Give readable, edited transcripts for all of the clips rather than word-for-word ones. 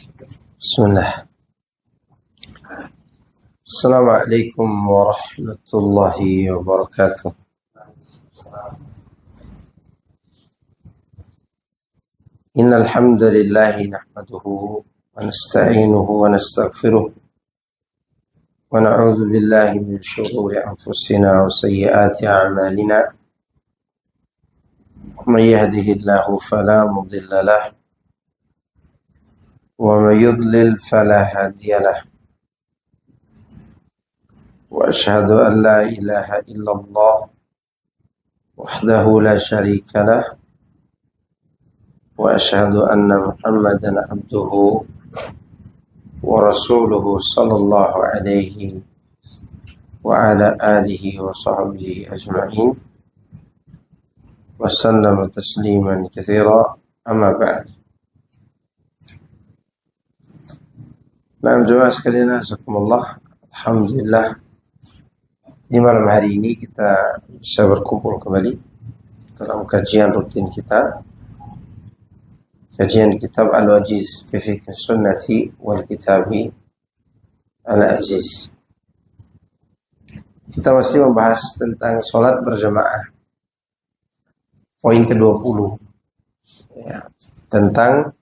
Bismillah. Assalamualaikum warahmatullahi wabarakatuh. Innal hamdalillah nahmaduhu wa nasta'inuhu wa nastaghfiruh wa na'udzu billahi min shururi anfusina wa sayyiati a'malina. Man yahdihillahu fala mudilla lahu wa man yudlil fala hadiya lahu. وأشهد أن لا إله إلا الله وحده لا شريك له وأشهد أن محمدا عبده ورسوله صلى الله عليه وعلى آله وصحبه أجمعين وسلم تسليما كثيرا. أما بعد. Nah, jemaah sekalian, azakumullah. Alhamdulillah, di malam hari ini kita bisa berkumpul kembali dalam kajian rutin kita, kajian kitab Al-Wajiz fi Fiqh Sunnati wal Kitabi Al-Aziz. Kita masih membahas tentang sholat berjamaah. Poin ke-20 ya, tentang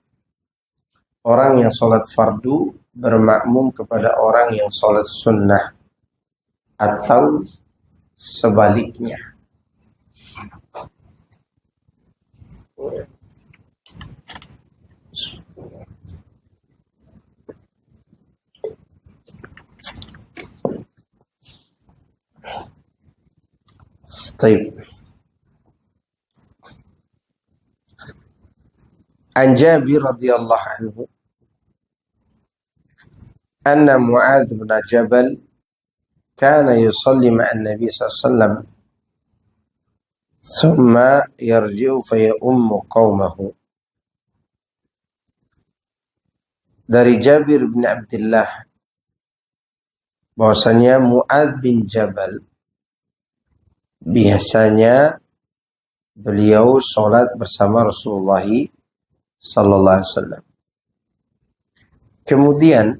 orang yang sholat fardu bermakmum kepada orang yang sholat sunnah atau sebaliknya. Baik. An Jabir radhiyallahu anhu anna Mu'adz bin Jabal كان يصلي مع النبي صلى الله عليه وسلم ثم يرجع فيؤم قومه. Dari Jabir bin Abdullah bahwasanya Mu'adz bin Jabal biasanya beliau sholat bersama Rasulullah sallallahu alaihi wasallam. Kemudian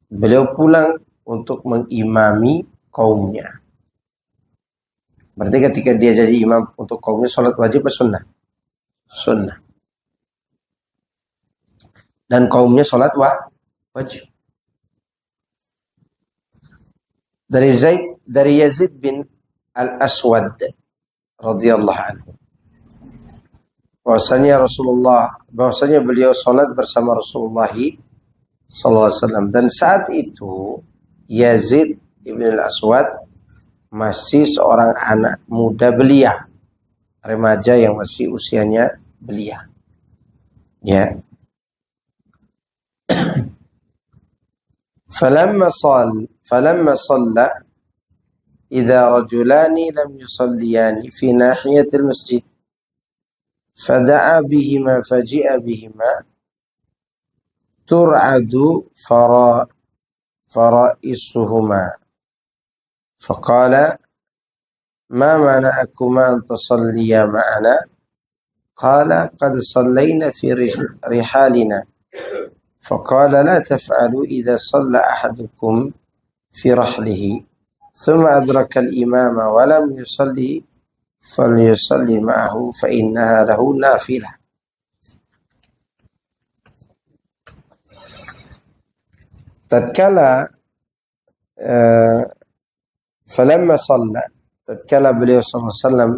beliau pulang untuk mengimami kaumnya. Berarti ketika dia jadi imam untuk kaumnya, sholat wajib atau sunnah? Sunnah. Dan kaumnya sholat wajib. Dari Yazid bin Al-Aswad radhiyallahu anhu, bahwasanya beliau sholat bersama Rasulullah sallallahu alaihi wasallam, dan saat itu Yazid ibn al-Aswad masih seorang anak muda belia, remaja yang masih usianya belia. Ya. Falamma shalla idza rajulani lam yusalliyani fi nahiyati al-masjid fada'a bihima faji'a bihima tur'adu فرائسهما فقال ما منعكما أن تصليا معنا قال قد صلينا في رحالنا فقال لا تفعلوا إذا صلى أحدكم في رحله ثم أدرك الإمام ولم يصلي فليصلي معه فإنها له نافلة. Tatkala falamma shalla, tatkala beliau sallallahu alaihi wasallam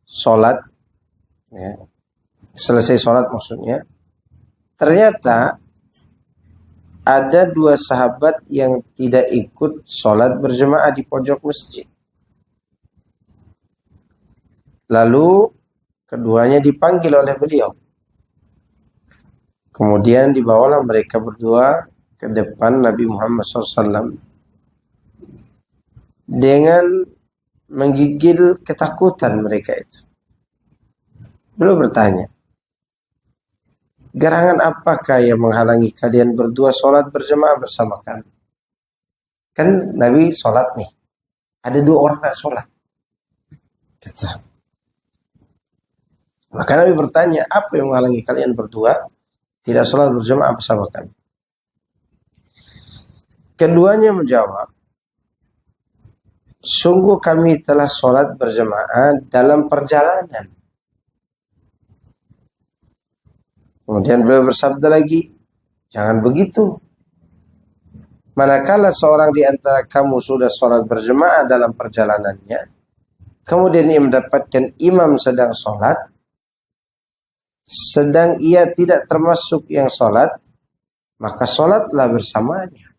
salat, ya, selesai salat maksudnya, ternyata ada dua sahabat yang tidak ikut salat berjemaah di pojok masjid. Lalu keduanya dipanggil oleh beliau. Kemudian dibawalah mereka berdua ke depan Nabi Muhammad SAW dengan menggigil ketakutan mereka itu. Beliau bertanya, gerangan apakah yang menghalangi kalian berdua sholat berjemaah bersama kami? Kan Nabi sholat nih, ada dua orang yang sholat. Maka Nabi bertanya, apa yang menghalangi kalian berdua tidak sholat berjamaah bersama kami. Keduanya menjawab, sungguh kami telah sholat berjamaah dalam perjalanan. Kemudian beliau bersabda lagi, jangan begitu. Manakala seorang di antara kamu sudah sholat berjamaah dalam perjalanannya, kemudian ia mendapatkan imam sedang sholat, sedang ia tidak termasuk yang sholat, maka sholatlah bersamanya.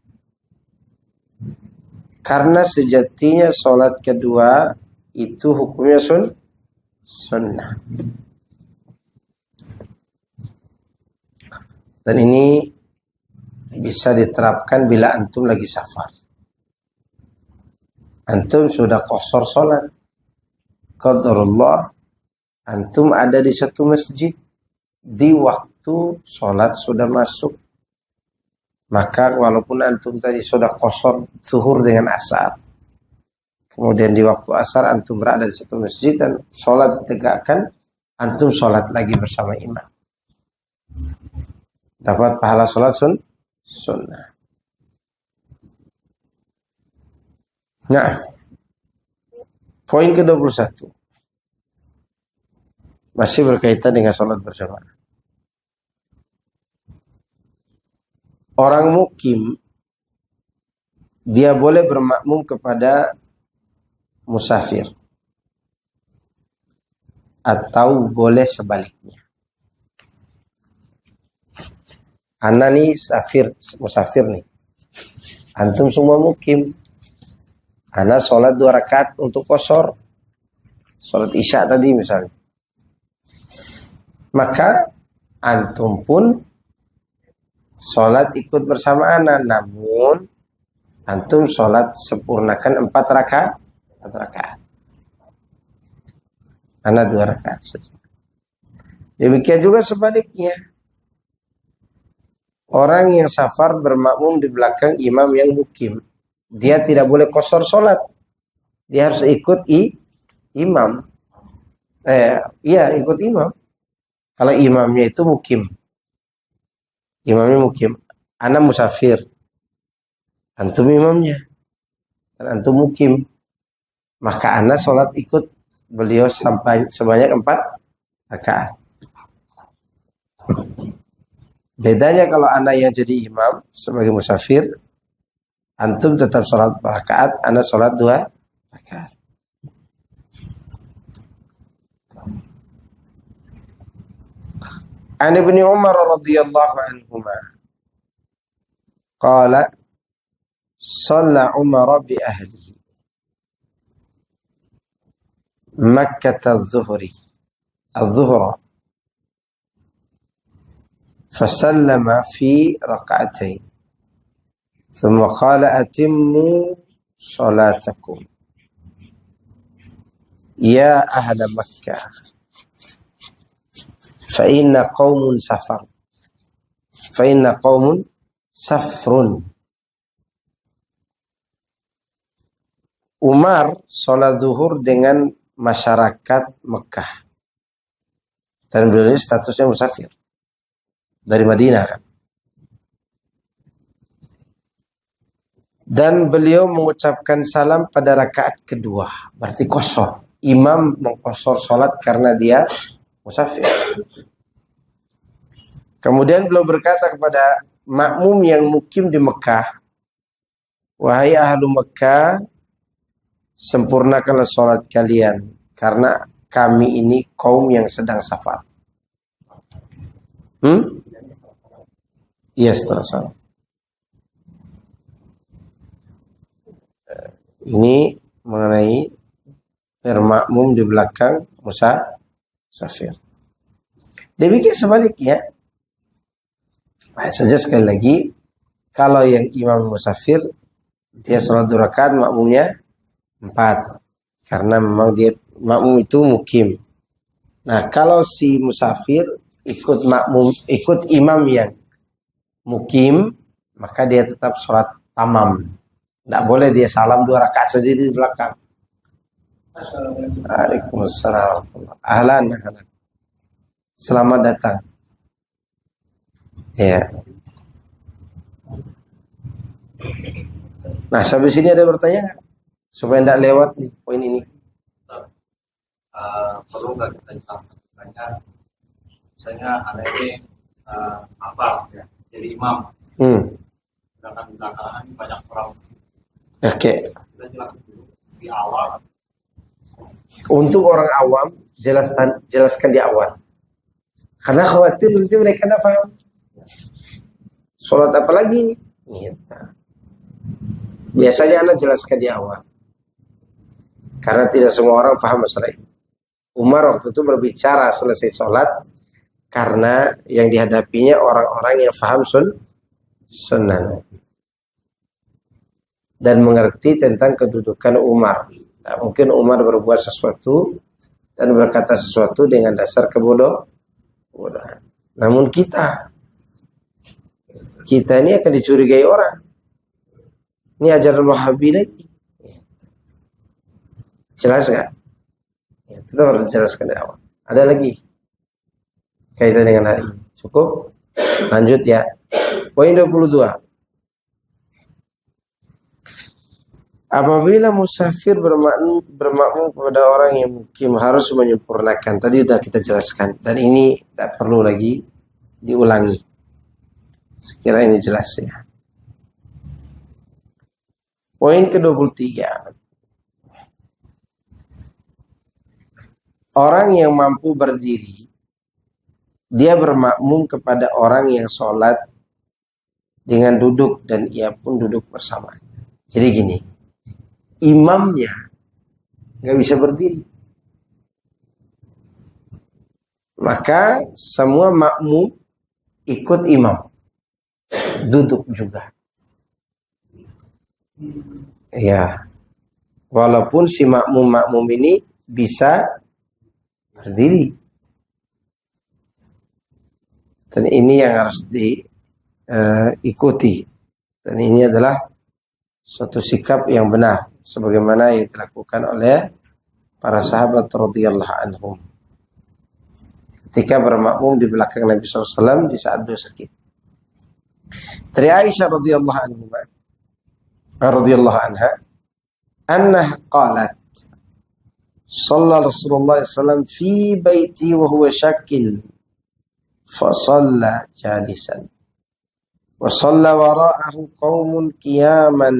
Karena sejatinya sholat kedua itu hukumnya sunnah. Dan ini bisa diterapkan bila antum lagi safar. Antum sudah qasar sholat. Qadarullah, antum ada di satu masjid. Di waktu sholat sudah masuk. Maka walaupun antum tadi sudah qasar zuhur dengan asar. Kemudian di waktu asar antum berada di satu masjid dan sholat ditegakkan. Antum sholat lagi bersama imam. Dapat pahala sholat sunnah. Nah, poin ke-21. Masih berkaitan dengan sholat berjamaah. Orang mukim, dia boleh bermakmum kepada musafir. Atau boleh sebaliknya. Ana nih musafir nih. Antum semua mukim. Ana sholat 2 rakaat untuk qasar. Sholat isya tadi misalnya. Maka antum pun sholat ikut bersama ana. Namun antum sholat sempurnakan 4 rakaat. Ana 2 rakaat saja. Demikian juga sebaliknya. Orang yang safar bermakmum di belakang imam yang mukim. Dia tidak boleh qasar sholat. Dia harus ikut imam. Ikut imam. Kalau imamnya itu mukim. Imamnya mukim. Ana musafir. Antum imamnya. Dan antum mukim. Maka ana sholat ikut beliau sampai sebanyak 4 rakaat. Bedanya kalau anda yang jadi imam sebagai musafir, antum tetap sholat 4 rakaat, anda sholat 2 rakaat. An Ibnu Umar radhiyallahu anhuma qala shalla Umar bi ahlihi Makkah adh-dhuhra فسلم في ركعتين ثم قال أتموا صلاتكم يا أهل مكة فإن قوم سفر. Umar sholat zuhur dengan masyarakat Mekah dan beliau ini statusnya musafir dari Madinah kan. Dan beliau mengucapkan salam pada rakaat kedua. Berarti qasar. Imam mengqasar sholat karena dia musafir. Kemudian beliau berkata kepada makmum yang mukim di Mekah, wahai ahlu Mekah, sempurnakanlah sholat kalian karena kami ini kaum yang sedang safar. Iya, setelah salam. Ini mengenai bermakmum di belakang musafir. Demikian sebaliknya. Saja sekali lagi, kalau yang imam musafir, dia sholat 2 rakaat, makmumnya 4. Karena memang dia makmum itu mukim. Nah, kalau si musafir ikut imam yang mukim, maka dia tetap sholat tamam. Tidak boleh dia salam 2 rakaat sendiri di belakang. Waalaikumsalam. Ahlan. Selamat datang. Ya. Nah, sampai sini ada bertanya nggak? Supaya tidak lewat nih poin ini. Perlu nggak kita jelaskan misalnya ada ini apa ya, jadi imam, sedangkan belakangan ini banyak orang. Oke. Kita jelaskan dulu di awal. Untuk orang awam jelaskan di awal. Karena khawatir nanti mereka tidak paham. Sholat apa lagi nih? Gitu. Biasanya anak jelaskan di awal. Karena tidak semua orang paham masalah ini. Umar waktu itu berbicara selesai sholat karena yang dihadapinya orang-orang yang paham sunnah dan mengerti tentang kedudukan Umar. Nah, mungkin Umar berbuat sesuatu dan berkata sesuatu dengan dasar kebodohan. Namun kita ini akan dicurigai orang. Ini ajaran Wahabi lagi. Jelas nggak? Ya, itu harus dijelaskan dari awal. Ada lagi kaitan dengan hari ini. Cukup? Lanjut ya. Poin 22. Apabila musafir bermakmum kepada orang yang mukim harus menyempurnakan. Tadi sudah kita jelaskan. Dan ini tidak perlu lagi diulangi. Sekira ini jelas ya. Poin ke-23. Orang yang mampu berdiri, dia bermakmum kepada orang yang sholat dengan duduk dan ia pun duduk bersama. Jadi gini, imamnya nggak bisa berdiri, maka semua makmum ikut imam, duduk juga. Ya, walaupun si makmum ini bisa berdiri. Dan ini yang harus diikuti. Dan ini adalah suatu sikap yang benar. Sebagaimana yang dilakukan oleh para sahabat radhiyallahu anhum. Ketika bermakmum di belakang Nabi SAW di saat beliau sakit. Dari Aisyah radhiyallahu anha, anna qalat, صلى رسول الله صلى الله عليه وسلم في بيتي وهو شاك فصلى جالسا وصلى وراءه قوم قياما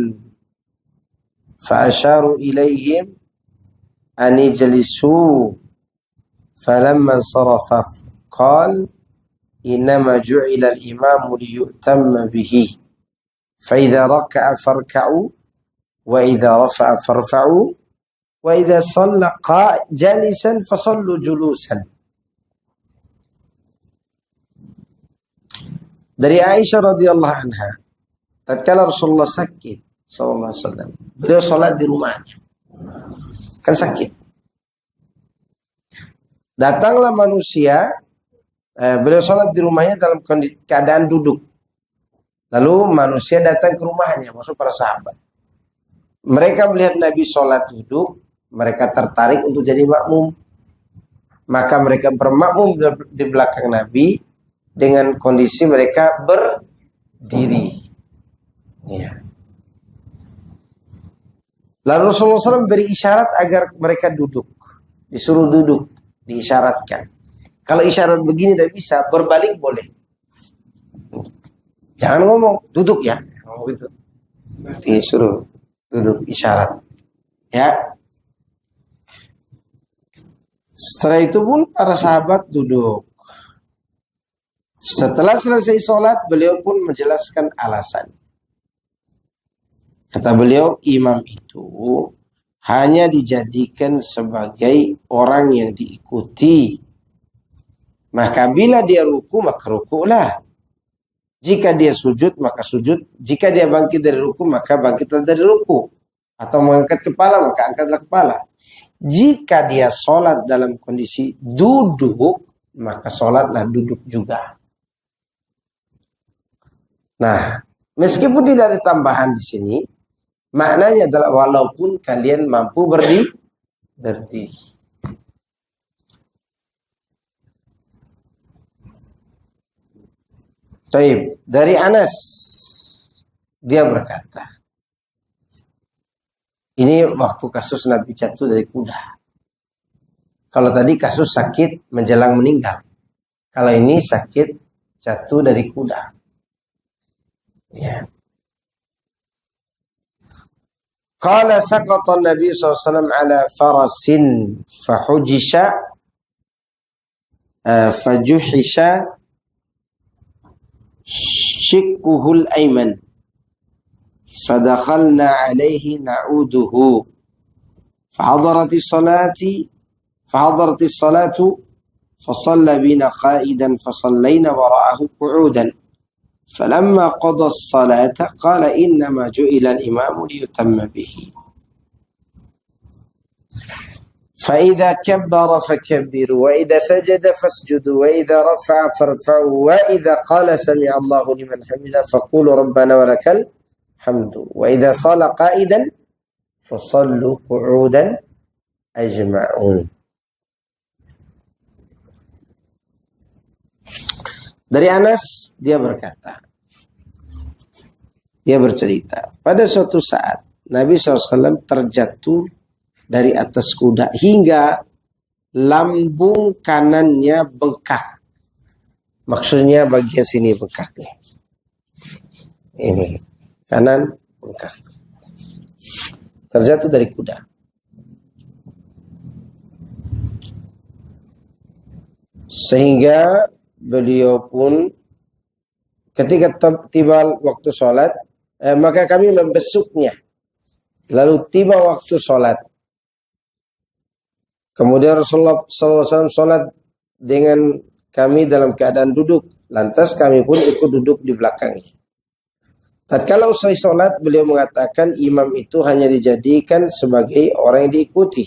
فأشاروا إليهم أن يجلسوا فلما انصرف قال إنما جعل الإمام ليؤتم به فإذا ركع فاركعوا وإذا رفع فارفعوا wa idza shalla jalisan fasallu julusan. Dari Aisyah radhiyallahu anha, tatkala Rasulullah sakit sallallahu alaihi wasallam, beliau salat di rumahnya. Kan sakit. Datanglah manusia, beliau salat di rumahnya dalam keadaan duduk. Lalu manusia datang ke rumahnya, maksud para sahabat. Mereka melihat Nabi salat duduk, mereka tertarik untuk jadi makmum. Maka mereka bermakmum di belakang Nabi dengan kondisi mereka berdiri. Ya. Lalu Rasulullah SAW beri isyarat agar mereka duduk. Disuruh duduk, diisyaratkan. Kalau isyarat begini tidak bisa, berbalik boleh. Jangan ngomong, duduk ya. Ngomong gitu. Disuruh duduk, isyarat. Ya. Setelah itu pun para sahabat duduk. Setelah selesai sholat, beliau pun menjelaskan alasan. Kata beliau, imam itu hanya dijadikan sebagai orang yang diikuti. Maka bila dia ruku, maka rukulah. Jika dia sujud, maka sujud. Jika dia bangkit dari ruku, maka bangkitlah dari ruku. Atau mengangkat kepala, maka angkatlah kepala. Jika dia sholat dalam kondisi duduk, maka sholatlah duduk juga. Nah, meskipun tidak ada tambahan di sini, maknanya adalah walaupun kalian mampu berdiri. Taib. Dari Anas, dia berkata, ini waktu kasus Nabi jatuh dari kuda. Kalau tadi kasus sakit menjelang meninggal. Kalau ini sakit jatuh dari kuda. Ya. Qala saqata Nabi SAW ala farasin fahujisha fajuhisha shikuhul ayman fadakhalna alaihi na'uduhu fahadaratis salatu fasalla bina qaidan fasallayna wara'ahu qu'udan فلما قضى الصلاة قال إنما جعل الإمام ليتم به فإذا كبر فكبروا وإذا سجد فاسجدوا وإذا رفع فارفعوا وإذا قال سمع الله لمن حمده فقولوا ربنا ولك الحمد وإذا صلى قائدا فصلوا قعودا أجمعون. Dari Anas, dia berkata, dia bercerita, pada suatu saat Nabi SAW terjatuh dari atas kuda hingga lambung kanannya bengkak. Maksudnya bagian sini bengkak nih. Ini kanan bengkak. Terjatuh dari kuda. Sehingga beliau pun ketika tiba waktu sholat, maka kami membesuknya. Lalu tiba waktu sholat. Kemudian Rasulullah SAW sholat dengan kami dalam keadaan duduk. Lantas kami pun ikut duduk di belakangnya. Tatkala usai sholat, beliau mengatakan imam itu hanya dijadikan sebagai orang yang diikuti.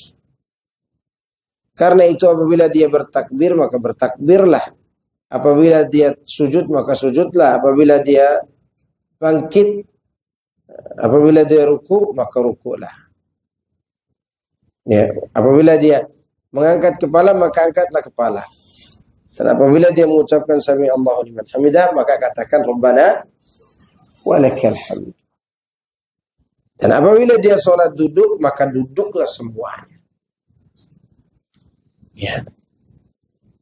Karena itu apabila dia bertakbir, maka bertakbirlah. Apabila dia sujud, maka sujudlah. Apabila dia bangkit, apabila dia ruku, maka rukulah. Ya, apabila dia mengangkat kepala, maka angkatlah kepala. Dan apabila dia mengucapkan sami Allahu liman hamidah, maka katakan Rabbana walakal hamd. Dan apabila dia sholat duduk, maka duduklah semuanya. Ya.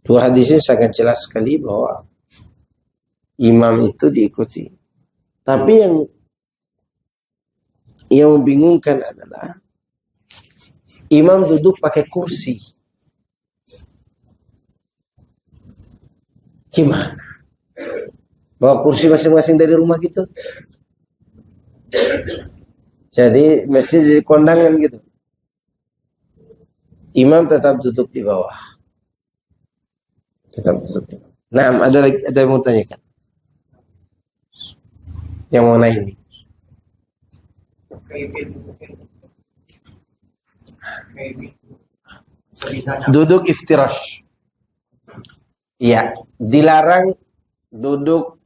Dua hadis ini sangat jelas sekali bahwa imam itu diikuti. Tapi yang membingungkan adalah imam duduk pakai kursi. Gimana? Bawa kursi masing-masing dari rumah gitu? Jadi masjid jadi kondangan gitu. Imam tetap duduk di bawah. Nah, ada yang mau tanyakan? Yang mengenai ini. Duduk iftirash. Iya, dilarang duduk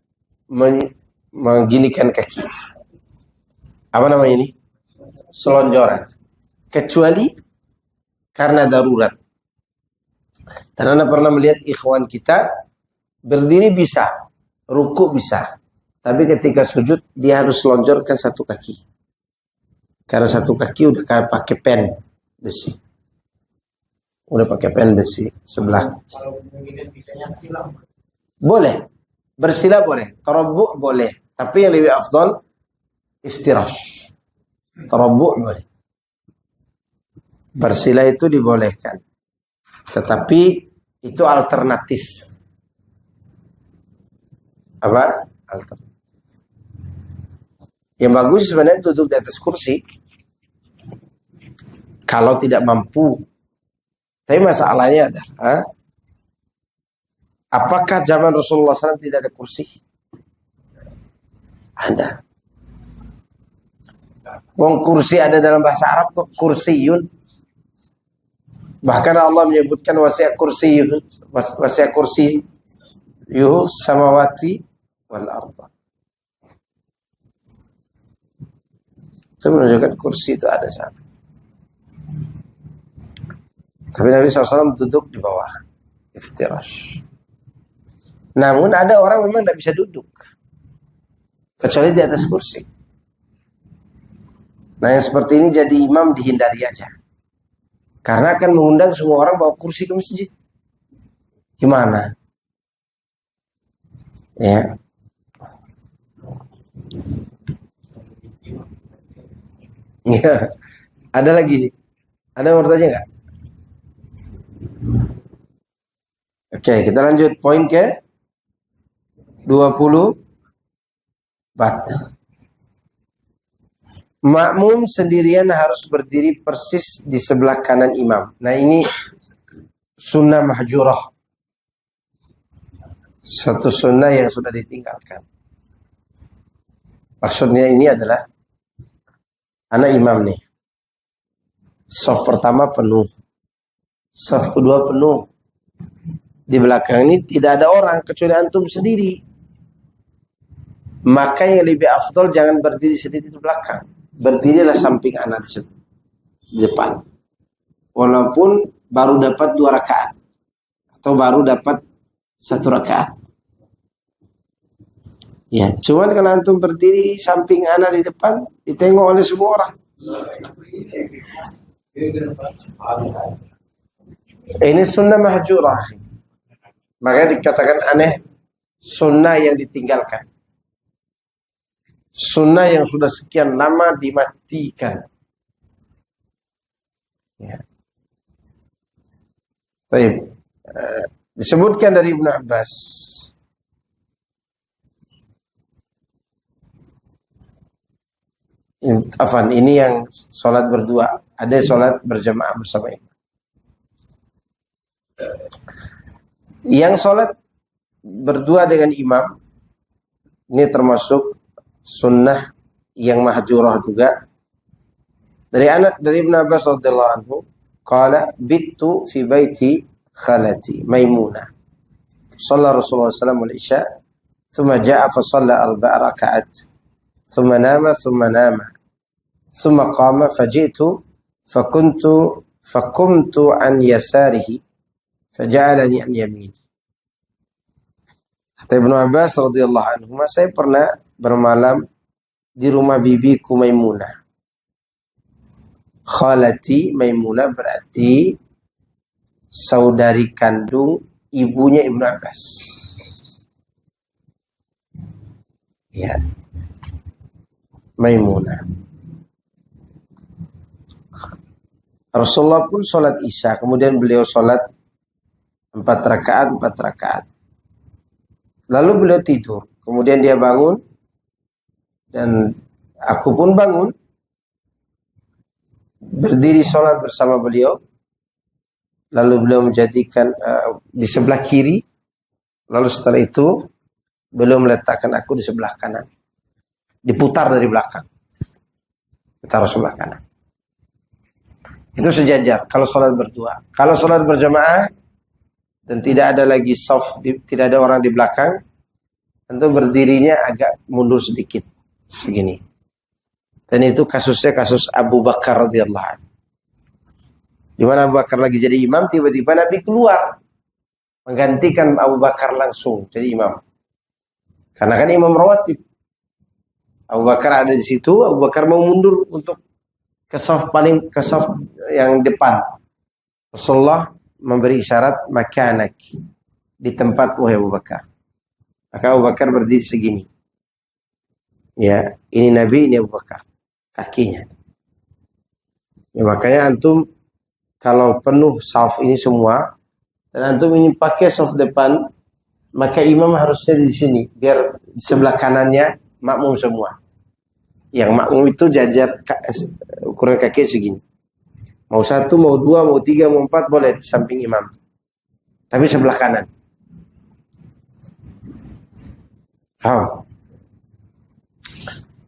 mengginikan kaki. Apa namanya ini? Selonjoran. Kecuali karena darurat. Dan Anda pernah melihat ikhwan kita berdiri bisa, ruku bisa. Tapi ketika sujud dia harus selonjorkan satu kaki. Karena satu kaki udah pakai pen besi. Udah pakai pen besi sebelah. Kalau mungkin bisanya silam. Boleh. Bersila boleh. Tarabbu' boleh. Tapi yang lebih afdal iftirash. Tarabbu' boleh. Bersila itu dibolehkan. Tetapi itu alternatif. Apa? Alternatif. Yang bagus sebenarnya duduk di atas kursi. Kalau tidak mampu. Tapi masalahnya adalah apakah zaman Rasulullah SAW tidak ada kursi? Ada. Wong kursi ada dalam bahasa Arab kok kursiyun. Bahkan Allah menyebutkan wasi'a kursi yuhu samawati wal arda. Itu menunjukkan kursi itu ada satu. Tapi Nabi SAW duduk di bawah iftirash. Namun ada orang memang tidak bisa duduk. kecuali di atas kursi. Nah yang seperti ini jadi imam dihindari aja, karena akan mengundang semua orang bawa kursi ke masjid. Gimana? Ya. Ya. Ada lagi? Ada yang mau bertanya nggak? Oke, kita lanjut poin ke 24. Makmum sendirian harus berdiri persis di sebelah kanan imam. Nah ini sunnah mahjurah. Satu sunnah yang sudah ditinggalkan. Maksudnya ini adalah anak imam nih. Shaf pertama penuh. Shaf kedua penuh. Di belakang ini tidak ada orang kecuali antum sendiri. Maka yang lebih afdol jangan berdiri sendiri di belakang. Berdirilah samping anak di depan. Walaupun baru dapat 2 rakaat. Atau baru dapat 1 rakaat. Ya, cuman kalau antum berdiri samping anak di depan, ditengok oleh semua orang. Ini sunnah mahjurah. Makanya dikatakan aneh, sunnah yang ditinggalkan. Sunnah yang sudah sekian lama dimatikan. Ya. Baik. Disebutkan dari Ibnu Abbas. Ini yang sholat berdua. Ada sholat berjamaah bersama imam. Yang sholat berdua dengan imam, ini termasuk sunnah yang mahjurah juga. Dari Ibnu Abbas radhiyallahu anhu, qala bittu fi baiti khalati Maimunah. Shalla Rasulullah sallallahu alaihi wasallam al-isya, thumma jaa fa shalla 4 raka'at. Thumma nama, thumma qama faji'tu fakumtu an yasarihi faja'alani an yamini. Kata Ibnu Abbas radhiyallahu anhu, saya pernah bermalam di rumah bibiku Maimunah. Khalati Maimunah berarti saudari kandung ibunya Ibnu Abbas. Ya. Maimunah. Rasulullah pun sholat isya, kemudian beliau sholat 4 rakaat. Lalu beliau tidur, kemudian dia bangun, dan aku pun bangun, berdiri sholat bersama beliau. Lalu beliau menjadikan di sebelah kiri, lalu setelah itu beliau meletakkan aku di sebelah kanan, diputar dari belakang, ditaruh sebelah kanan. Itu sejajar kalau sholat berdua. Kalau sholat berjamaah dan tidak ada lagi shaf, tidak ada orang di belakang, tentu berdirinya agak mundur sedikit, segini. Dan itu kasusnya kasus Abu Bakar radhiyallahu anhu. Di mana Abu Bakar lagi jadi imam, tiba-tiba Nabi keluar menggantikan Abu Bakar langsung jadi imam. Karena kan imam rawatib. Abu Bakar ada di situ, Abu Bakar mau mundur untuk ke saf yang depan. Rasulullah memberi isyarat makanak, di tempat wahai Abu Bakar. Maka Abu Bakar berdiri segini. Ya, ini Nabi, ini Abu Bakar. Kakinya. Ya, makanya antum kalau penuh saf ini semua dan antum ini pakai saf depan, maka imam harusnya di sini biar di sebelah kanannya makmum semua. Yang makmum itu jajar ukuran kaki segini. Mau 1, mau 2, mau 3, mau 4 boleh di samping imam. Tapi sebelah kanan. Paham?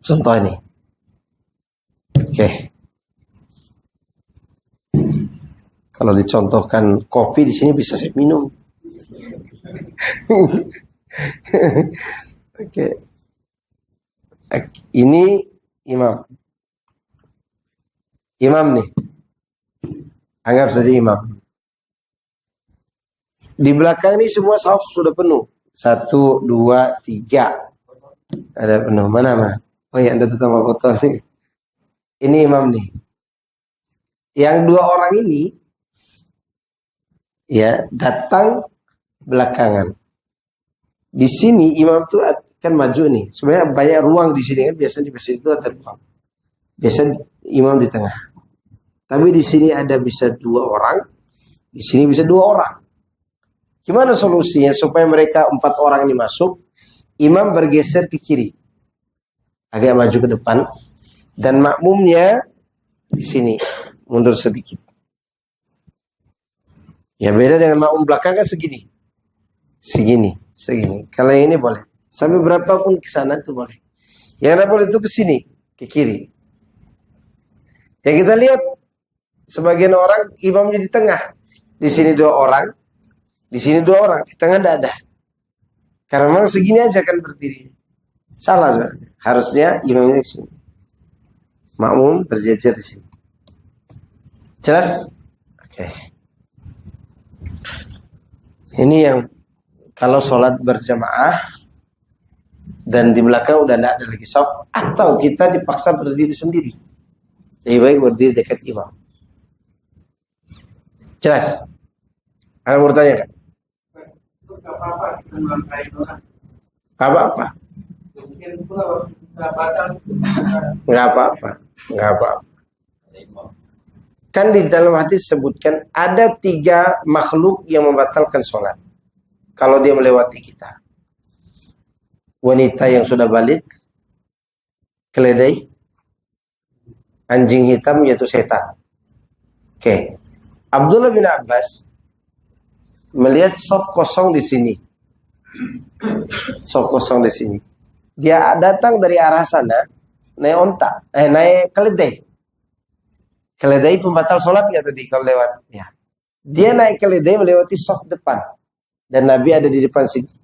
Contoh ini. Oke. Kalau dicontohkan kopi di sini bisa saya minum. Oke. Ini imam. Imam nih. Anggap saja imam. Di belakang ini semua saf sudah penuh. 1, 2, 3. Ada penuh. Mana? Oh ya, Anda tetap foto nih. Ini imam nih. Yang dua orang ini ya datang belakangan. Di sini imam tuh kan maju nih. Sebenarnya banyak ruang di sini kan. Biasanya di masjid itu ada ruang. Biasa imam di tengah. Tapi di sini ada bisa 2 orang. Di sini bisa 2 orang. Gimana solusinya supaya mereka 4 orang ini masuk? Imam bergeser ke kiri. Agak maju ke depan. Dan makmumnya di sini. Mundur sedikit. Ya beda dengan makmum belakang kan segini. Segini. Kalau yang ini boleh. Sampai berapapun ke sana itu boleh. Yang tidak boleh itu ke sini. Ke kiri. Yang kita lihat. Sebagian orang imamnya di tengah. Di sini 2 orang. Di sini 2 orang. Di tengah tidak ada. Karena memang segini aja kan berdiri. Salah sebenarnya. Harusnya imamnya di sini. Makmum berjejer di sini. Jelas? Oke. Ini yang kalau sholat berjamaah dan di belakang udah tidak ada lagi saf, atau kita dipaksa berdiri sendiri. Lebih baik berdiri dekat imam. Jelas? Ada mau bertanya kan? Apa-apa? Nggak apa-apa. Kan di dalam hadis sebutkan ada 3 makhluk yang membatalkan sholat kalau dia melewati kita. Wanita yang sudah balik, keledai, anjing hitam yaitu setan. Oke. Abdullah bin Abbas melihat shaf kosong di sini. Shaf kosong di sini. Dia datang dari arah sana naik onta, naik keledai. Keledai pembatal sholat ya tadi kalau lewat. Ya. Dia naik keledai melewati shaf depan. Dan Nabi ada di depan sini.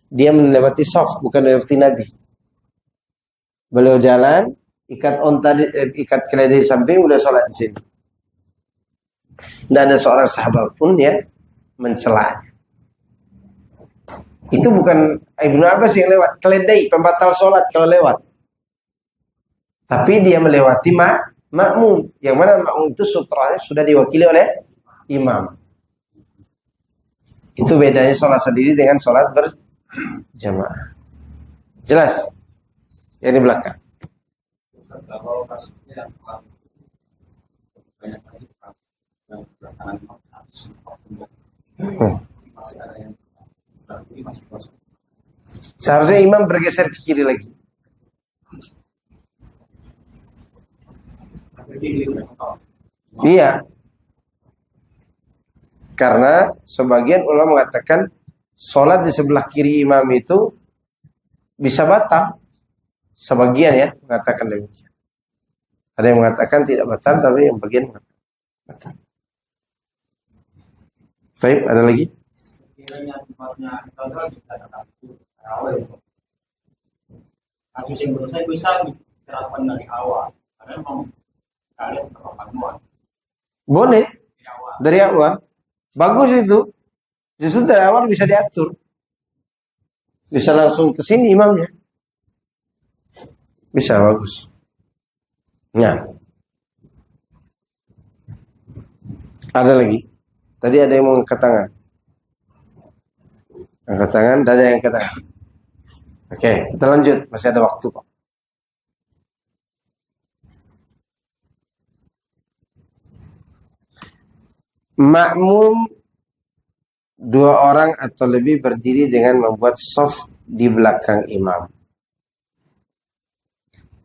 Dia melewati shaf, bukan melewati Nabi. Beliau jalan, ikat keledai di samping, udah sholat di sini. Dan ada seorang sahabat pun ya mencelanya. Itu bukan Ibnu Abbas yang lewat. Keledai pembatal sholat kalau lewat. Tapi dia melewati makmum. Yang mana makmum itu sutranya sudah diwakili oleh imam. Itu bedanya sholat sendiri dengan sholat berjamaah. Jelas? Yang di belakang. Kalau kasusnya yang banyak lagi yang sebelah kanan masih ada yang ini masih kosong. Seharusnya imam bergeser ke kiri lagi. Iya. Karena sebagian ulama mengatakan sholat di sebelah kiri imam itu bisa batal. Sebagian ya mengatakan demikian. Ada yang mengatakan tidak batal, tapi yang bagian mengatakan batal. Baik, ada lagi? Sekiranya tempatnya kalau kita tetap awal. Kasus yang menurut saya bisa diterapkan dari awal. Karena memang kalian terpapan Boleh dari awal. Bagus itu. Justru dari awal bisa diatur. Bisa langsung ke sini imamnya. Bisa bagus. Nah. Ada lagi. Tadi ada yang mau angkat tangan. Angkat tangan, ada yang angkat tangan. Oke, kita lanjut. Masih ada waktu kok. Makmum 2 orang atau lebih berdiri dengan membuat shaf di belakang imam.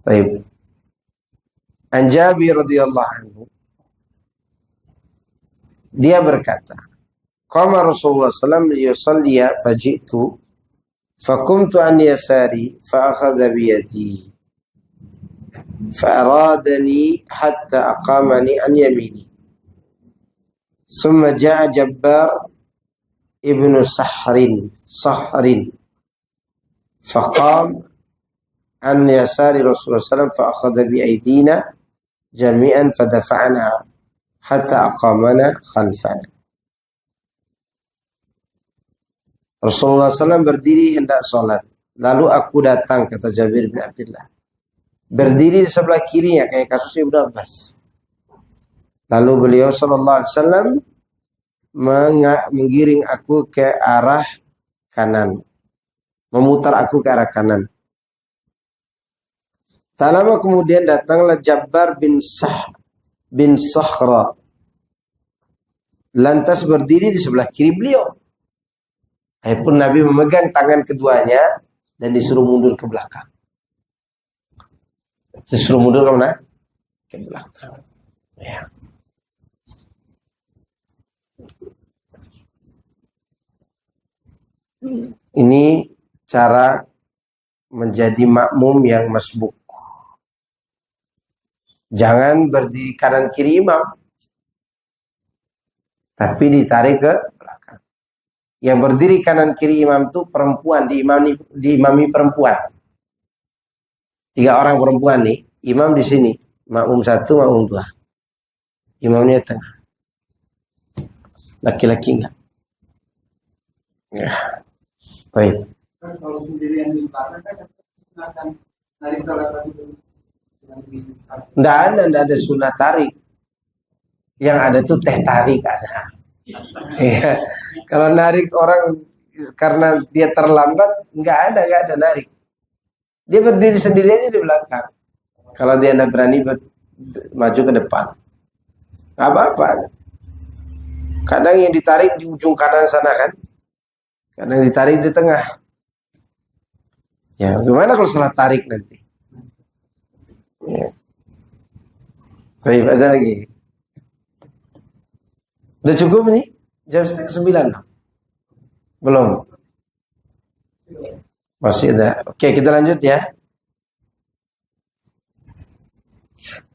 Baik. An Jabir radhiyallahu anhu, dia berkata, qama Rasulullah sallallahu alaihi wasallam yusalli faji'tu fakumtu an yasari fa akhadha bi yadi fa aradani hatta aqamani an yamini. ثم جاء جبار ابن صحر فقام عن يسار رسول الله صلى الله عليه وسلم فأخذ بأيدينا جميعا فدفعنا حتى أقامنا خلفنا. Rasulullah SAW berdiri hendak sholat. Lalu aku datang, kata Jabir bin Abdullah, berdiri di sebelah kirinya kayak kasus Ibnu Abbas. Lalu beliau sallallahu alaihi wasallam menggiring aku ke arah kanan, memutar aku ke arah kanan. Tak lama kemudian datanglah Jabbar bin Sakhra, lantas berdiri di sebelah kiri beliau. Adapun Nabi memegang tangan keduanya dan disuruh mundur ke belakang. Disuruh mundur kemana? Ke belakang. Ya. Ini cara menjadi makmum yang masbuk. Jangan berdiri kanan kiri imam, tapi ditarik ke belakang. Yang berdiri kanan kiri imam itu perempuan, diimami perempuan. 3 orang perempuan nih, imam di sini, makmum 1, makmum 2. Imamnya tengah. Laki-laki enggak. Ya. Baik. Kalau sendirian di belakang kan akan narik salah satu. Enggak ada sunah tarik. Yang ada tuh teh tarik ada. Ya. Kalau narik orang karena dia terlambat, enggak ada narik. Dia berdiri sendiri aja di belakang. Kalau dia enggak berani maju ke depan, enggak apa-apa. Kadang yang ditarik di ujung kanan sana kan, kadang ditarik di tengah. Ya, gimana kalau salah tarik nanti? Ya. Baik, ada lagi. Udah cukup ini? Jam 8:30. Belum? Masih ada. Oke, kita lanjut ya.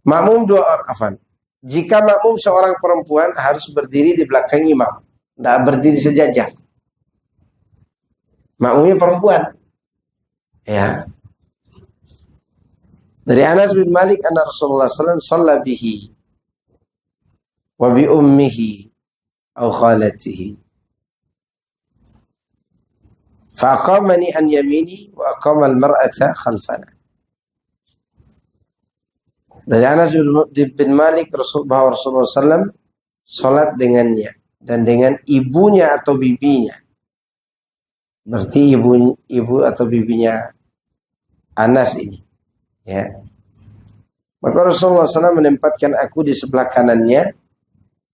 Makmum 2 orang, afan. Jika makmum seorang perempuan harus berdiri di belakang imam, tidak berdiri sejajar. Makmumnya perempuan. Ya. Dari Anas bin Malik anna Rasulullah sallallahu alaihi wasallam shalla bihi wa bi ummihi aw khalatihi. Fa aqamani an yamini wa aqama al-mar'ata khalfana. Dari Anas bin Malik bahwa Rasulullah sallallahu salat dengannya dan dengan ibunya atau bibinya. Berarti ibu atau bibinya Anas ini. Ya. Maka Rasulullah SAW menempatkan aku di sebelah kanannya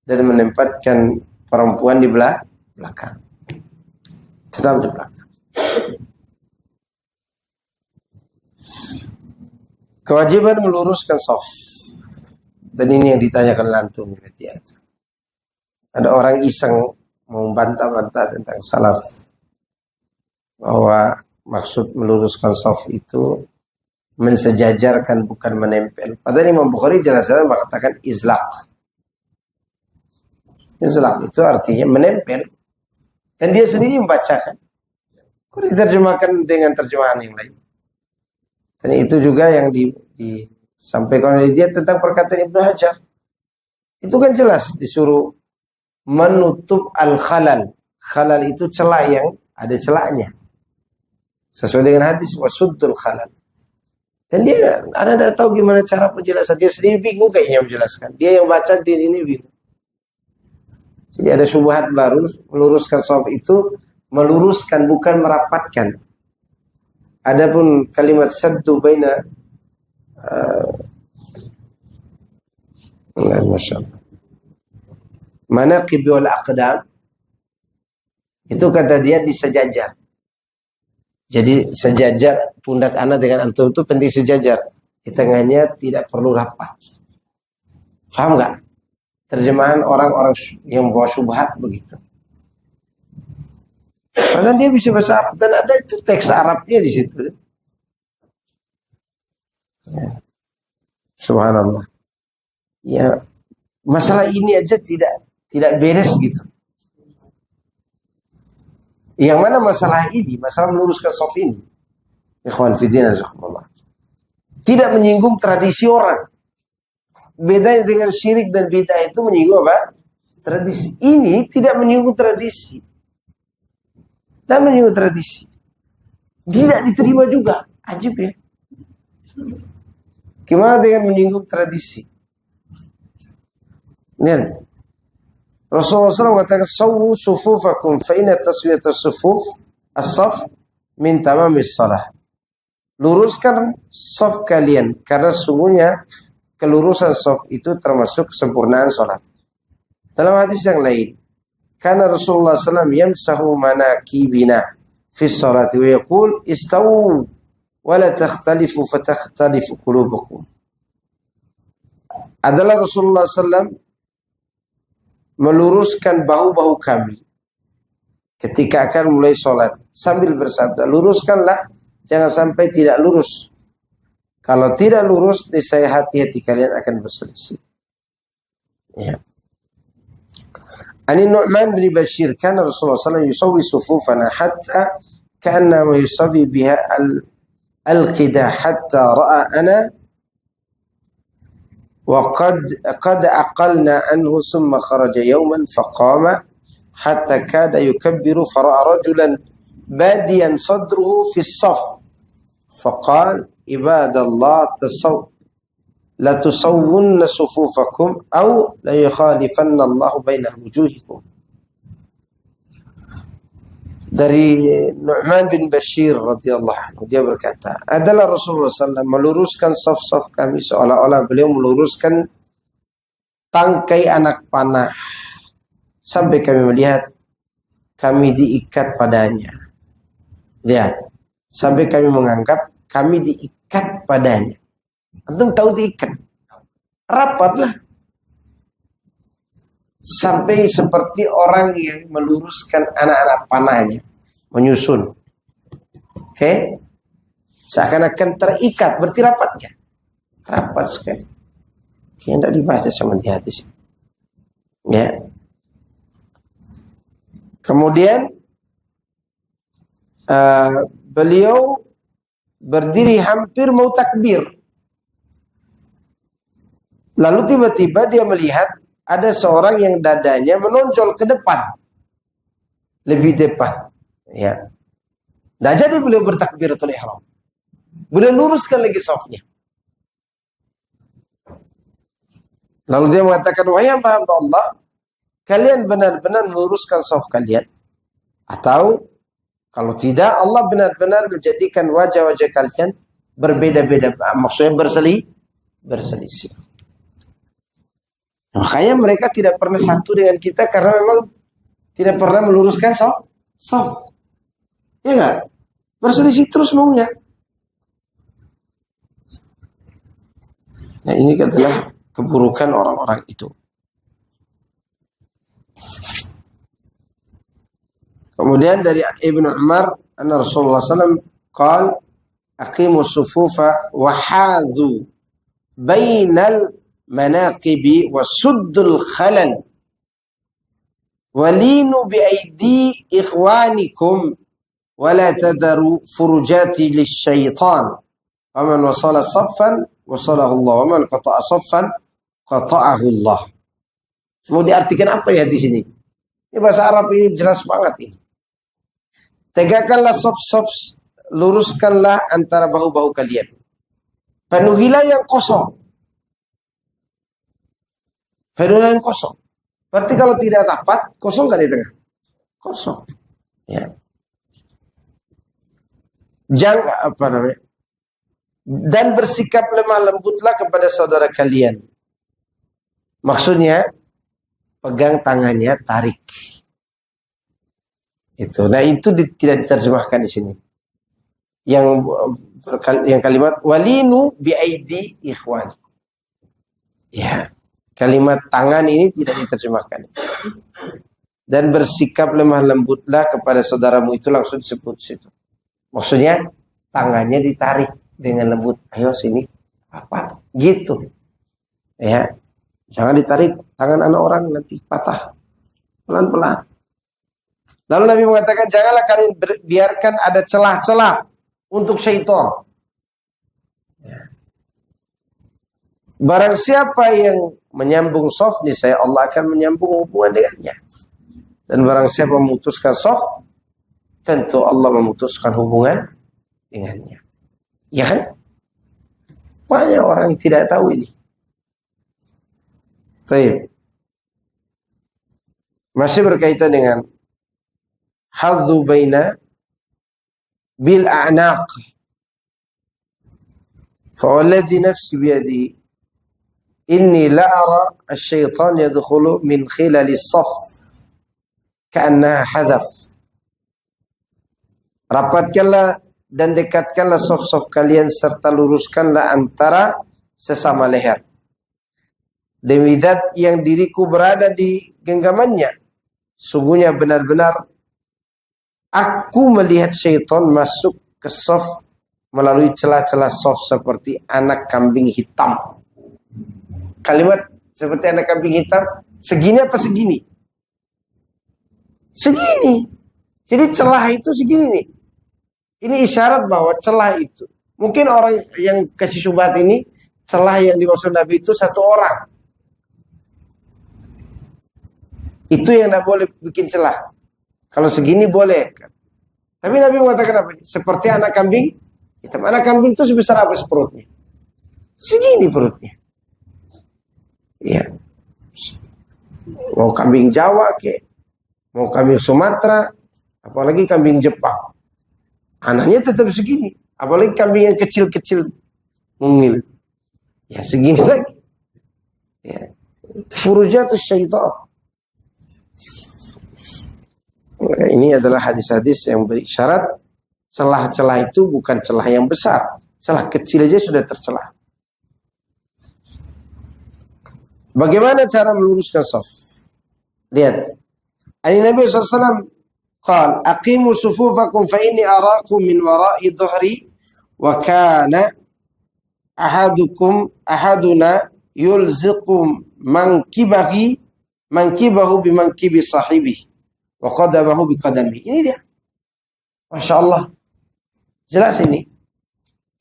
dan menempatkan perempuan di belakang. Tetap di belakang. Kewajiban meluruskan shaf. Dan ini yang ditanyakan lantung berarti itu. Ada orang iseng mau bantah-bantah tentang salaf, bahwa maksud meluruskan shaf itu mensejajarkan bukan menempel. Padahal Imam Bukhari jelas-jelas mengatakan izlaq. Izlaq itu artinya menempel. Dan dia sendiri membacakan. Kok diterjemahkan dengan terjemahan yang lain? Dan itu juga yang disampaikan oleh dia tentang perkataan Ibnu Hajar. Itu kan jelas disuruh menutup al-khalal. Khalal itu celah yang ada celahnya. Sesuai dengan hadis wasuddul khalal. Dan dia, Anda tidak tahu gimana cara penjelasan. Dia sendiri bingung kayaknya menjelaskan. Dia yang baca, dia ini bingung. Jadi ada syubhat baru, meluruskan shaf itu, meluruskan bukan merapatkan. Adapun kalimat saddu baina manaqib wal aqdam, itu kata dia disejajar. Jadi sejajar pundak anak dengan antum itu penting sejajar. Di tengahnya tidak perlu rapat. Paham nggak? Terjemahan orang-orang yang bawa syubhat begitu. Padahal dia bisa bahasa Arab dan ada itu teks Arabnya di situ. Ya. Subhanallah. Ya, masalah ini aja tidak beres gitu. Yang mana masalah ini, masalah meluruskan shaf ini, ikhwan fillah jazakumullah, tidak menyinggung tradisi orang. Beda dengan syirik dan bid'ah itu menyinggung apa? Tradisi. Ini tidak menyinggung tradisi. Dan menyinggung tradisi. Tidak diterima juga. Ajib ya. Gimana dengan menyinggung tradisi? Nih, Rasulullah SAW katakan, "Sawwu sufufakum fa inna taswiyatas sufuf as-saf min tamamis salah." Luruskan saf kalian karena sungguhnya kelurusan saf itu termasuk kesempurnaan salat. Dalam hadis yang lain, karena Rasulullah SAW yamsahu manakibina fi salati wa yaqul istawu wa la takhtalifu fatakhtalifu qulubukum. Adalah Rasulullah SAW meluruskan bahu-bahu kami ketika akan mulai sholat sambil bersabda, luruskanlah, jangan sampai tidak lurus. Kalau tidak lurus, niscaya hati-hati kalian akan berselisih. Ya. Ani Nu'man bin Bashir, kana Rasulullah SAW yusawwi sufufana hatta ka'anna ma yusawwi biha al-qidah hatta ra'a ana وقد أقلنا عنه ثم خرج يوما فقام حتى كاد يكبر فرأى رجلا باديا صدره في الصف فقال عباد الله لا تصون صفوفكم أو لا يخالفن الله بين وجوهكم. Dari Nu'man bin Bashir radhiyallahu anhu, dia berkata, adalah Rasulullah SAW meluruskan saf-saf kami seolah-olah beliau meluruskan tangkai anak panah sampai kami melihat kami diikat padanya. Lihat, sampai kami menganggap kami diikat padanya. Antum tahu diikat? Rapatlah. Sampai seperti orang yang meluruskan anak-anak panahnya, menyusun. Oke? Seakan-akan terikat, berarti rapatnya. Rapat sekali. Kayaknya tidak dibaca sama di hadis. Ya. Kemudian beliau berdiri hampir mau takbir. Lalu tiba-tiba dia melihat ada seorang yang dadanya menonjol ke depan. Lebih depan. Ya. Nah, jadi beliau bertakbiratul ihram. Beliau luruskan lagi safnya. Lalu dia mengatakan, wahai hamba Allah, kalian benar-benar meluruskan saf kalian. Atau kalau tidak, Allah benar-benar menjadikan wajah-wajah kalian berbeda-beda. Maksudnya berselisih. Makanya mereka tidak pernah satu dengan kita karena memang tidak pernah meluruskan saf. Ya enggak? Berselisih terus maunya. Nah, ini adalah keburukan orang-orang itu. Kemudian dari Ibnu Umar, anna Rasulullah SAW qala aqimu sufufa wa hadhu bainal manaqibi wa suddul khalal walinu bi aidi ikhwanikum wa la tadaru furujati lisyaitan wa man wasala saffan wasalahu Allah wa man qata'a saffan qata'ahu Allah. Mau diartikan apa ya di sini? Ini bahasa Arab ini jelas banget ini. Tegakkanlah saf-saf, luruskanlah antara bahu-bahu kalian. Penuhilah yang kosong. Penuhilah yang kosong. Berarti kalau tidak rapat, kosong kan di tengah? Kosong. Ya. Jangan apa namanya? Dan bersikap lemah lembutlah kepada saudara kalian. Maksudnya pegang tangannya, tarik. Itu. Nah, itu tidak diterjemahkan di sini. Yang kalimat walinu biaidi ikhwan. Ya. Kalimat tangan ini tidak diterjemahkan. Dan bersikap lemah lembutlah kepada saudaramu, itu langsung disebut situ. Maksudnya tangannya ditarik dengan lembut. Ayo sini. Apa? Gitu. Ya. Jangan ditarik tangan anak orang, nanti patah. Pelan-pelan. Lalu Nabi mengatakan, janganlah kalian biarkan ada celah-celah untuk syaitan. Ya. Barang siapa yang menyambung shaf, niscaya Allah akan menyambung hubungan dengannya. Dan barang siapa memutuskan shaf, tentu Allah memutuskan hubungan dengannya. Ya kan? Banyak orang yang tidak tahu ini. Baik. Masih berkaitan dengan hadzu baina bil a'naq. Fawalladhi nafsi biyadihi inni la ara asy-syaitan yadkhulu min khilali as-saff ka'annaha hadaf. Rapatkanlah dan dekatkanlah saf-saf kalian serta luruskanlah antara sesama leher. Demi zat yang diriku berada di genggamannya, sungguhnya benar-benar aku melihat syaitan masuk ke saf melalui celah-celah saf seperti anak kambing hitam. Kalimat seperti anak kambing hitam, segini apa segini? Segini. Jadi celah itu segini nih. Ini isyarat bahwa celah itu, mungkin orang yang kasih syubhat ini, celah yang dimaksud Nabi itu satu orang. Itu yang tidak boleh bikin celah. Kalau segini boleh. Tapi Nabi mengatakan apa? Seperti anak kambing hitam. Anak kambing itu sebesar apa perutnya? Segini perutnya. Ya. Mau kambing Jawa ke, mau kambing Sumatera, apalagi kambing Jepang. Anaknya tetap segini. Apalagi kambing yang kecil-kecil mungil. Ya segini lagi. Ya. Furujatus syaitan. Ini adalah hadis-hadis yang berisyarat celah-celah itu bukan celah yang besar. Celah kecil aja sudah tercelah. Bagaimana cara meluruskan shaf? Lihat. Nabi SAW qala aqimu sufufakum fa inni arakum min wara'i dhuhri wa kana ahaduna yulziqum mankibahu bimankibi sahibihi wa qadamahu biqadami. Ini dia. Masya Allah. Jelas ini.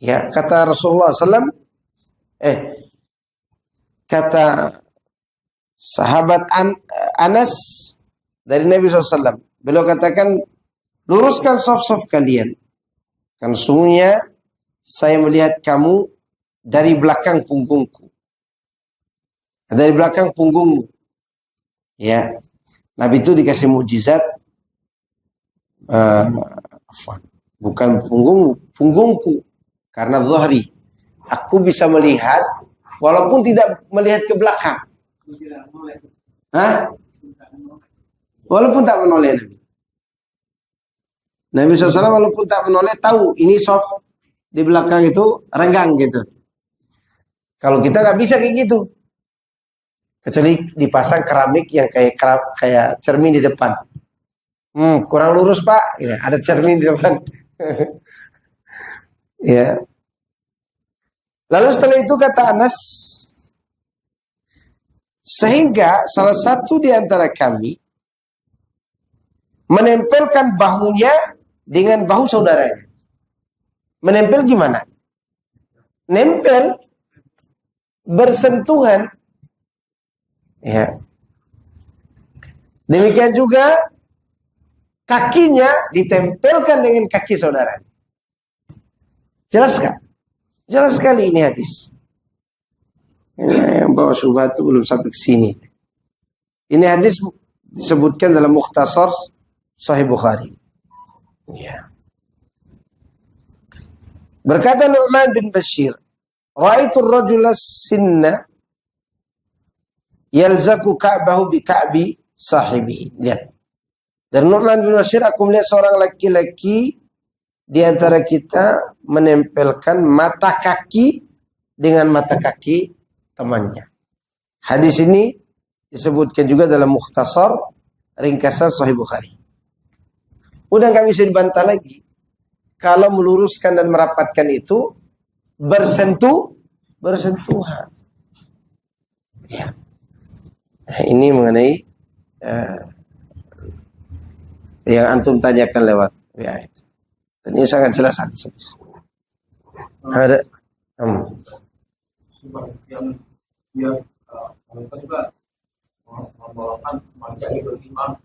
Ya, kata Rasulullah SAW, kata sahabat Anas dari Nabi SAW, beliau katakan, luruskan saf-saf kalian. Karena sungguhnya saya melihat kamu dari belakang punggungku. Dari belakang punggungmu. Ya. Nabi itu dikasih mukjizat, bukan punggungku, karena zuhri. Aku bisa melihat, walaupun tidak melihat ke belakang. Hah? Walaupun tak menoleh Nabi. Nabi SAW walaupun tak menoleh tahu ini soft di belakang itu renggang gitu. Kalau kita nggak bisa kayak gitu. Kecuali dipasang keramik yang kayak cermin di depan. Kurang lurus Pak. Ya, ada cermin di depan. Ya. Lalu setelah itu kata Anas, sehingga salah satu di antara kami menempelkan bahunya dengan bahu saudaranya. Menempel gimana? Nempel bersentuhan. Ya. Demikian juga kakinya ditempelkan dengan kaki saudara. Jelas kan? Jelas sekali ini hadis. Yang bawa syubhat itu belum sampai ke sini. Ini hadis disebutkan dalam Mukhtasar Sahih Bukhari. Ya. Berkata Nu'man bin Bashir, "Ra'aitu ar-rajula sinna yalzaku ka'bahu bi ka'bi sahibihi." Lihat. Dari Nu'man bin Bashir, aku melihat seorang laki-laki di antara kita menempelkan mata kaki dengan mata kaki temannya. Hadis ini disebutkan juga dalam Mukhtasar ringkasan Sahih Bukhari. Udah nggak bisa dibantah lagi. Kalau meluruskan dan merapatkan itu bersentuhan. Ya. Nah, ini mengenai yang antum tanyakan lewat WA itu. Dan ini sangat jelas hadis. Ada yang dia mereka juga membawakan baca itu imam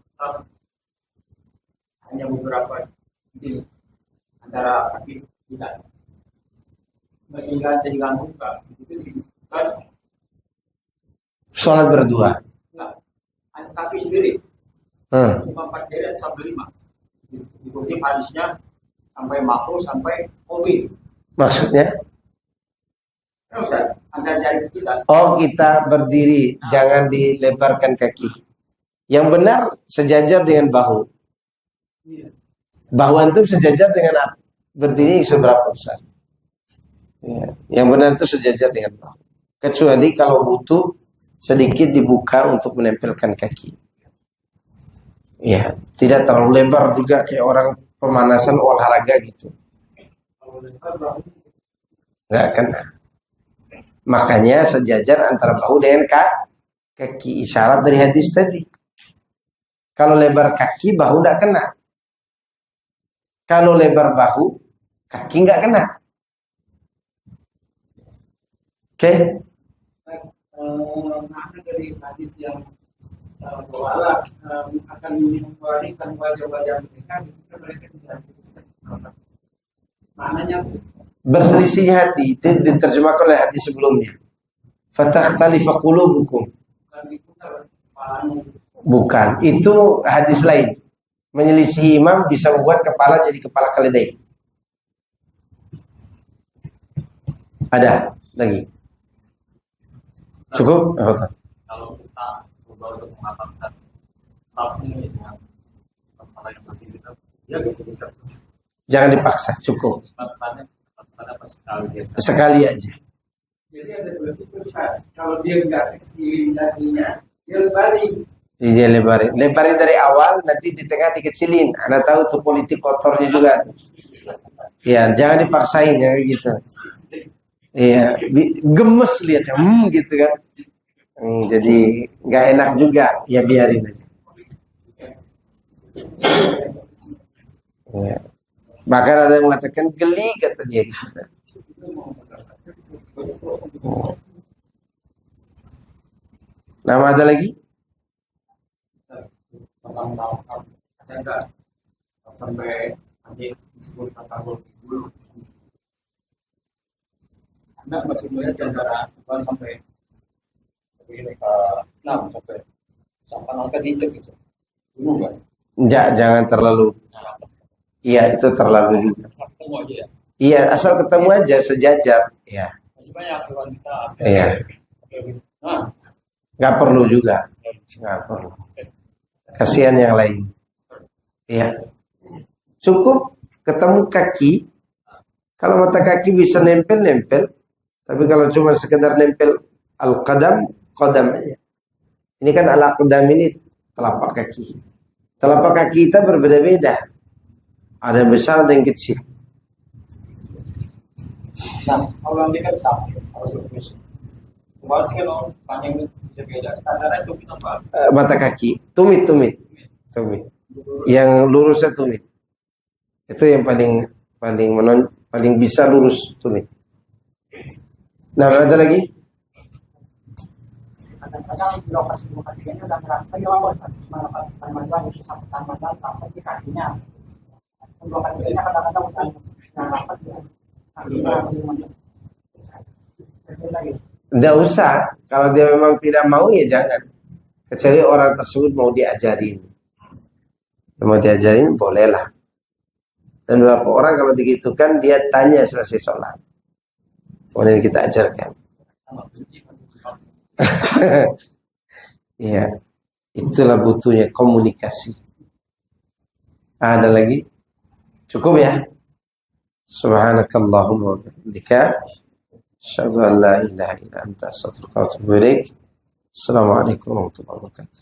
hanya beberapa ini antara kaki Sehingga saya diganggukan itu disebutkan Sholat berdua. enggak hanya kaki sendiri cuma 4 jari dan sampai 5 dikutip hadisnya sampai makruh sampai hobi. Maksudnya? Ustaz, antara jari kita. Oh, kita berdiri, jangan dilebarkan kaki. Yang benar sejajar dengan bahu. Bahu antum sejajar dengan apa? Berdiri seberapa besar? Ya. Yang benar itu sejajar dengan bahu. Kecuali kalau butuh sedikit dibuka untuk menempelkan kaki. Ya, tidak terlalu lebar juga kayak orang pemanasan olahraga gitu. Nggak kena. Makanya sejajar antara bahu dengan kaki, isyarat dari hadis tadi. Kalau lebar kaki, bahu nggak kena. Kalau lebar bahu, kaki nggak kena. Oke? Makna dari hadis yang bahwa akan mengembalikan wajah-wajah mereka tidak maknanya Berselisih hati itu diterjemahkan oleh hadis sebelumnya. Fatakhtalifa qulubukum. Bukan, itu hadis lain. Menyelisih imam bisa membuat kepala jadi kepala keledai. Ada lagi. Cukup? Kalau kita coba untuk mengatakan sapu ini dengan kepala yang seperti itu, dia bisa Jangan dipaksa, cukup. Paksanya pas sekali biasa. Sekali aja. jadi ada dua tipe Ustaz. Kalau dia nggak kecilin kakinya dia lebarin. Dia lebarin dari awal, nanti di tengah dikecilin. Anda tahu tuh politik kotornya juga. Ya, jangan dipaksain ya gitu. Iya, gemes lihatnya, gitu kan. Jadi nggak enak juga, ya biarin aja. Ya. Bahkan ada yang mengatakan geli kata dia. Gitu. Nama ada lagi? Ada enggak sampai nanti disebut tanggal dulu. Anda masih melihat antara bukan sampai ini ke 6 sampai nangka di gitu. Dulu kan? Jangan terlalu. Iya, itu terlalu juga. Ketemu aja ya. Iya, asal ketemu aja sejajar. Iya. Masih banyak wanita. Iya. Nah, Nggak perlu juga. Nggak perlu. Kasihan yang lain. Iya. Cukup ketemu kaki. Kalau mata kaki bisa nempel. Tapi kalau cuma sekedar nempel al-qadam, qadam aja. Ini kan al-qadam ini telapak kaki. Telapak kaki kita berbeda-beda. Ada yang besar, ada yang kecil. nah kalau nanti kan sama harus terus. Kemarin sih kalau panjang bisa beda. Standarnya itu kita bahas. Mata kaki, tumit. Yang lurusnya tumit. Itu yang paling bisa lurus tumit. Nah, ada lagi? Kadang-kadang lokasi rumah kakinya udah merasa ya awal malah perempuan khusus sampai sampai di kakinya. Dua kakinya kadang-kadang udah rapat ya. Tidak usah. Kalau dia memang tidak mau ya jangan. Kecuali orang tersebut mau diajarin. Mau diajarin bolehlah. Dan beberapa orang kalau digitukan dia tanya selesai sholat. Kemudian kita ajarkan. Iya, itulah butuhnya komunikasi. Ada lagi? Cukup ya? Subhanakallahumma wa bihamdika asyhadu an la ilaha illa anta astaghfiruka wa atubu ilaik. Assalamualaikum warahmatullahi wabarakatuh.